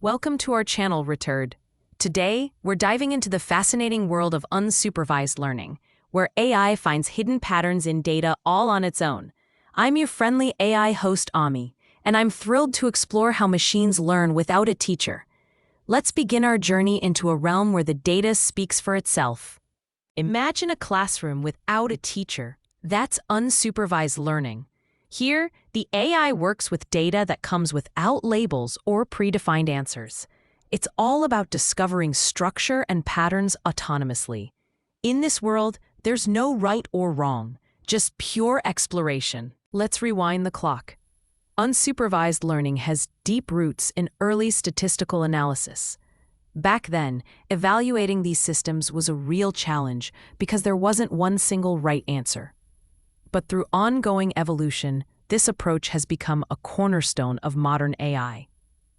Welcome to our channel, Retured. Today, we're diving into the fascinating world of unsupervised learning, where AI finds hidden patterns in data all on its own. I'm your friendly AI host, Ami, and I'm thrilled to explore how machines learn without a teacher. Let's begin our journey into a realm where the data speaks for itself. Imagine a classroom without a teacher. That's unsupervised learning. Here, the AI works with data that comes without labels or predefined answers. It's all about discovering structure and patterns autonomously. In this world, there's no right or wrong, just pure exploration. Let's rewind the clock. Unsupervised learning has deep roots in early statistical analysis. Back then, evaluating these systems was a real challenge because there wasn't one single right answer. But through ongoing evolution, this approach has become a cornerstone of modern AI.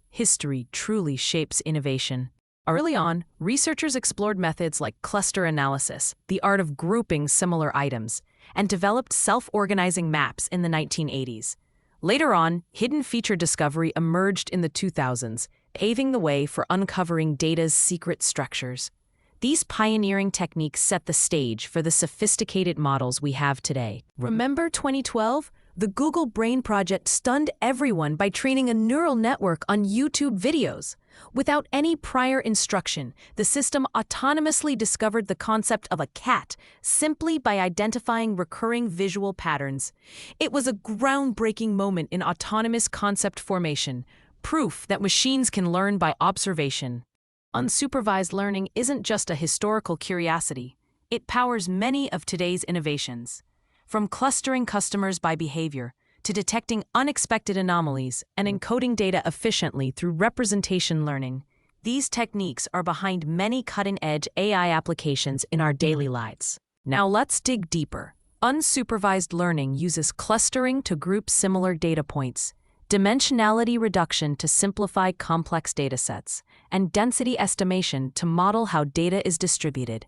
History truly shapes innovation. Early on, researchers explored methods like cluster analysis, the art of grouping similar items, and developed self-organizing maps in the 1980s. Later on, hidden feature discovery emerged in the 2000s, paving the way for uncovering data's secret structures. These pioneering techniques set the stage for the sophisticated models we have today. Remember 2012? The Google Brain project stunned everyone by training a neural network on YouTube videos. Without any prior instruction, the system autonomously discovered the concept of a cat simply by identifying recurring visual patterns. It was a groundbreaking moment in autonomous concept formation, proof that machines can learn by observation. Unsupervised learning isn't just a historical curiosity. It powers many of today's innovations. From clustering customers by behavior to detecting unexpected anomalies and encoding data efficiently through representation learning, these techniques are behind many cutting-edge AI applications in our daily lives. Now let's dig deeper. Unsupervised learning uses clustering to group similar data points, dimensionality reduction to simplify complex datasets, and density estimation to model how data is distributed.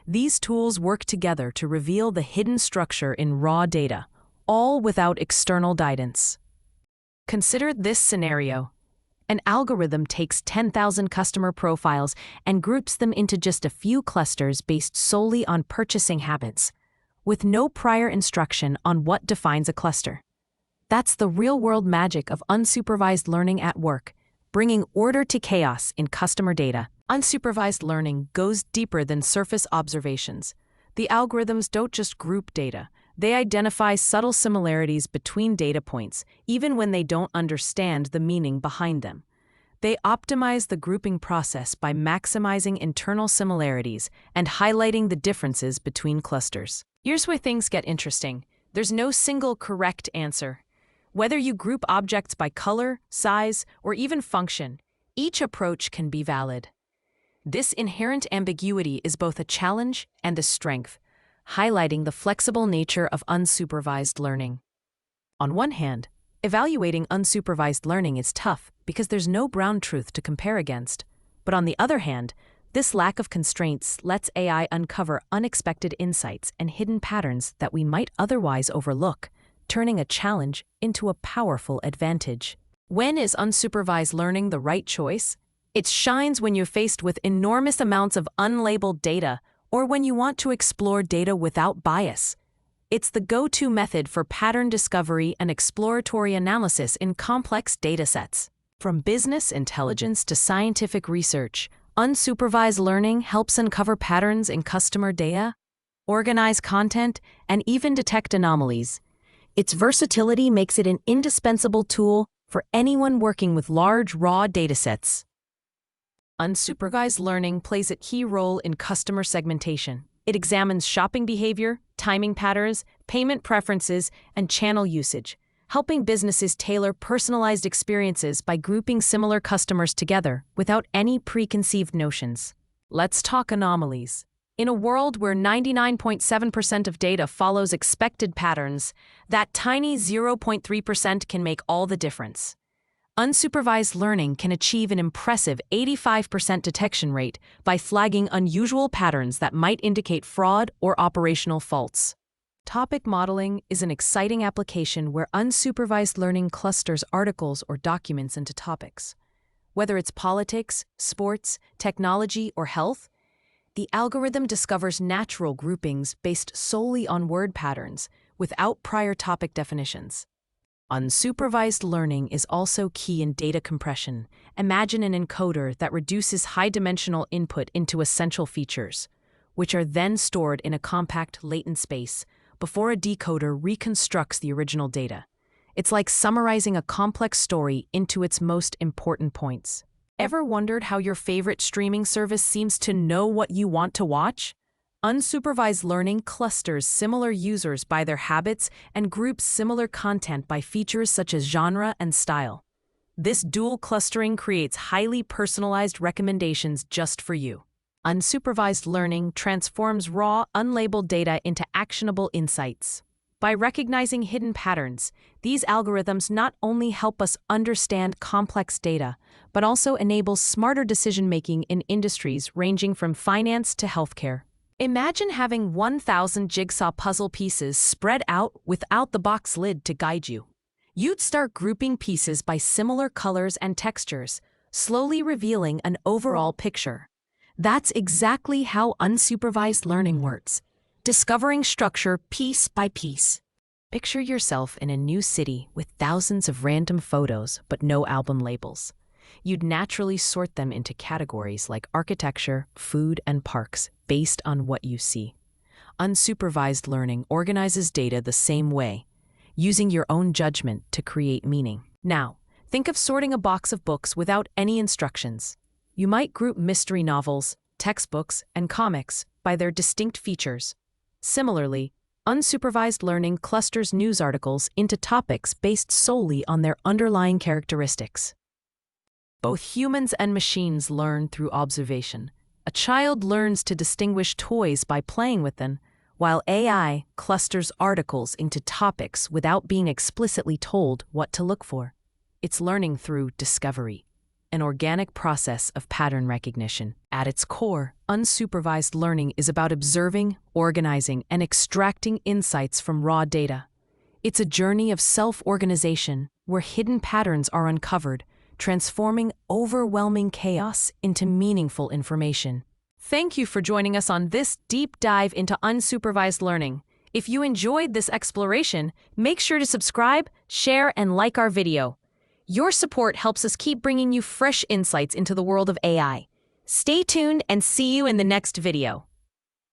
These tools work together to reveal the hidden structure in raw data, all without external guidance. Consider this scenario. An algorithm takes 10,000 customer profiles and groups them into just a few clusters based solely on purchasing habits, with no prior instruction on what defines a cluster. That's the real-world magic of unsupervised learning at work, bringing order to chaos in customer data. Unsupervised learning goes deeper than surface observations. The algorithms don't just group data. They identify subtle similarities between data points, even when they don't understand the meaning behind them. They optimize the grouping process by maximizing internal similarities and highlighting the differences between clusters. Here's where things get interesting. There's no single correct answer. Whether you group objects by color, size, or even function, each approach can be valid. This inherent ambiguity is both a challenge and a strength, highlighting the flexible nature of unsupervised learning. On one hand, evaluating unsupervised learning is tough because there's no ground truth to compare against. But on the other hand, this lack of constraints lets AI uncover unexpected insights and hidden patterns that we might otherwise overlook, turning a challenge into a powerful advantage. When is unsupervised learning the right choice? It shines when you're faced with enormous amounts of unlabeled data or when you want to explore data without bias. It's the go-to method for pattern discovery and exploratory analysis in complex datasets. From business intelligence to scientific research, unsupervised learning helps uncover patterns in customer data, organize content, and even detect anomalies. Its versatility makes it an indispensable tool for anyone working with large, raw datasets. Unsupervised learning plays a key role in customer segmentation. It examines shopping behavior, timing patterns, payment preferences, and channel usage, helping businesses tailor personalized experiences by grouping similar customers together without any preconceived notions. Let's talk anomalies. In a world where 99.7% of data follows expected patterns, that tiny 0.3% can make all the difference. Unsupervised learning can achieve an impressive 85% detection rate by flagging unusual patterns that might indicate fraud or operational faults. Topic modeling is an exciting application where unsupervised learning clusters articles or documents into topics. Whether it's politics, sports, technology, or health, the algorithm discovers natural groupings based solely on word patterns, without prior topic definitions. Unsupervised learning is also key in data compression. Imagine an encoder that reduces high-dimensional input into essential features, which are then stored in a compact latent space before a decoder reconstructs the original data. It's like summarizing a complex story into its most important points. Ever wondered how your favorite streaming service seems to know what you want to watch? Unsupervised learning clusters similar users by their habits and groups similar content by features such as genre and style. This dual clustering creates highly personalized recommendations just for you. Unsupervised learning transforms raw, unlabeled data into actionable insights. By recognizing hidden patterns, these algorithms not only help us understand complex data, but also enable smarter decision-making in industries ranging from finance to healthcare. Imagine having 1,000 jigsaw puzzle pieces spread out without the box lid to guide you. You'd start grouping pieces by similar colors and textures, slowly revealing an overall picture. That's exactly how unsupervised learning works, discovering structure piece by piece. Picture yourself in a new city with thousands of random photos but no album labels. You'd naturally sort them into categories like architecture, food, and parks based on what you see. Unsupervised learning organizes data the same way, using your own judgment to create meaning. Now, think of sorting a box of books without any instructions. You might group mystery novels, textbooks, and comics by their distinct features. Similarly, unsupervised learning clusters news articles into topics based solely on their underlying characteristics. Both humans and machines learn through observation. A child learns to distinguish toys by playing with them, while AI clusters articles into topics without being explicitly told what to look for. It's learning through discovery, an organic process of pattern recognition. At its core, unsupervised learning is about observing, organizing, and extracting insights from raw data. It's a journey of self-organization where hidden patterns are uncovered, transforming overwhelming chaos into meaningful information. Thank you for joining us on this deep dive into unsupervised learning. If you enjoyed this exploration, make sure to subscribe, share, and like our video. Your support helps us keep bringing you fresh insights into the world of AI. Stay tuned and see you in the next video.